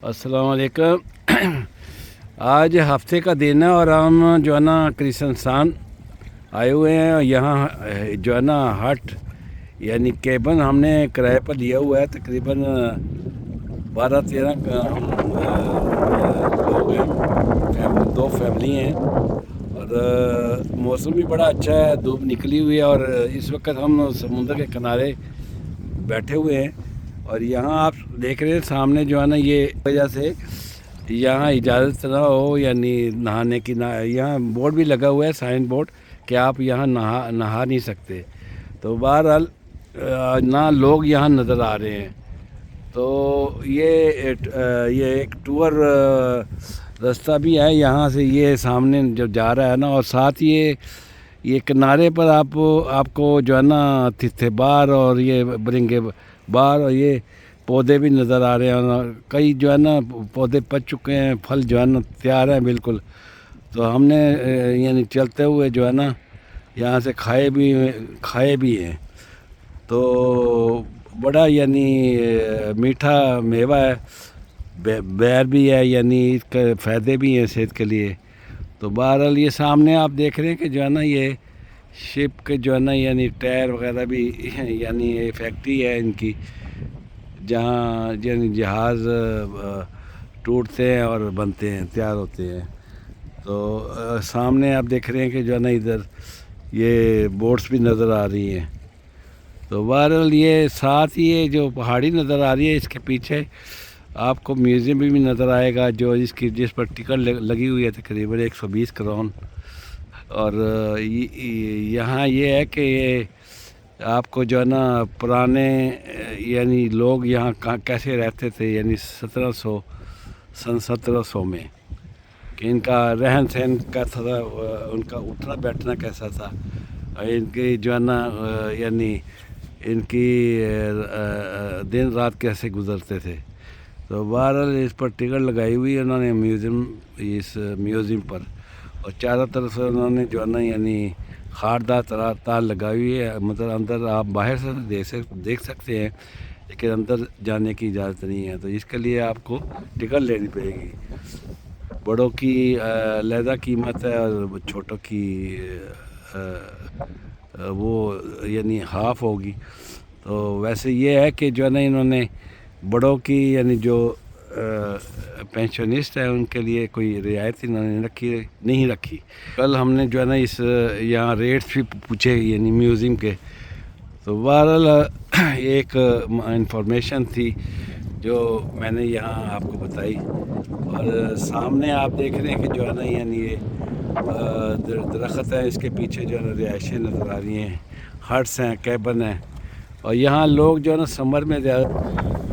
अस्सलाम वालेकुम। आज हफ्ते का दिन है और हम जो है ना क्रिस्टनस्तान आए हुए हैं। और यहाँ जो है ना हट यानी केबन हमने किराए पर लिया हुआ है। तकरीबन 12-13 लोग हैं, दो फैमिली हैं। और मौसम भी बड़ा अच्छा है, धूप निकली हुई है और इस वक्त हम समुंदर के किनारे बैठे हुए हैं। और यहाँ आप देख रहे हैं सामने जो है ना, ये वजह से यहाँ इजाज़त ना हो यानी नहाने की ना, यहाँ बोर्ड भी लगा हुआ है, साइन बोर्ड, कि आप यहाँ नहा नहीं सकते। तो बहरहाल ना लोग यहाँ नज़र आ रहे हैं। तो ये एक टूर रास्ता भी है यहाँ से, ये सामने जो जा रहा है ना। और साथ ये किनारे पर आपको जो है ना तित्थे बार और ये बरिंगे बार और ये पौधे भी नज़र आ रहे हैं। कई जो है ना पौधे पक चुके हैं, फल जो है ना तैयार हैं बिल्कुल। तो हमने यानी चलते हुए जो है ना यहाँ से खाए भी हैं। तो बड़ा यानी मीठा मेवा है, बैर भी है, यानी इसके फ़ायदे भी हैं सेहत के लिए। तो बहरहाल ये सामने आप देख रहे हैं कि जो है ना ये शिप के जो है ना यानी टायर वगैरह भी यानी ये फैक्ट्री है इनकी, जहाँ यानी जहाज़ टूटते हैं और बनते हैं, तैयार होते हैं। तो सामने आप देख रहे हैं कि जो है ना इधर ये बोट्स भी नज़र आ रही हैं। तो बहरहाल ये साथ ही ये जो पहाड़ी नज़र आ रही है, इसके पीछे आपको म्यूज़ियम भी नज़र आएगा, जो जिस पर टिकट लगी हुई है तकरीबन 120 करोन। और यहाँ ये है कि ये आपको जो है ना पुराने यानी लोग यहाँ कैसे रहते थे, यानी 1700 में, कि इनका रहन सहन कैसा था, उनका उठना बैठना कैसा था, इनकी जो है ना यानी इनकी दिन रात कैसे गुजरते थे। तो बहरहाल इस पर टिकट लगाई हुई है उन्होंने इस म्यूज़ियम पर। और चारों तरफ से उन्होंने जो है ना यानी खारदार तार लगाई हुई है। मतलब अंदर आप बाहर से देख सकते हैं, लेकिन अंदर जाने की इजाज़त नहीं है। तो इसके लिए आपको टिकट लेनी पड़ेगी। बड़ों की अलहदा कीमत है और छोटों की वो यानी हाफ़ होगी। तो वैसे ये है कि जो है ना इन्होंने बड़ों की यानी जो पेंशनिस्ट है उनके लिए कोई रियायत इन्होंने नहीं रखी। कल हमने जो है ना इस यहाँ रेट्स भी पूछे यानी म्यूज़ियम के। तो बहरहाल एक इंफॉर्मेशन थी जो मैंने यहाँ आपको बताई। और सामने आप देख रहे हैं कि जो है ना यानी ये दरख्त हैं, इसके पीछे जो है ना रिहाइशें नज़र आ रही हैं, हट्स हैं, कैबन हैं। और यहाँ लोग जो है ना समर में ज़्यादा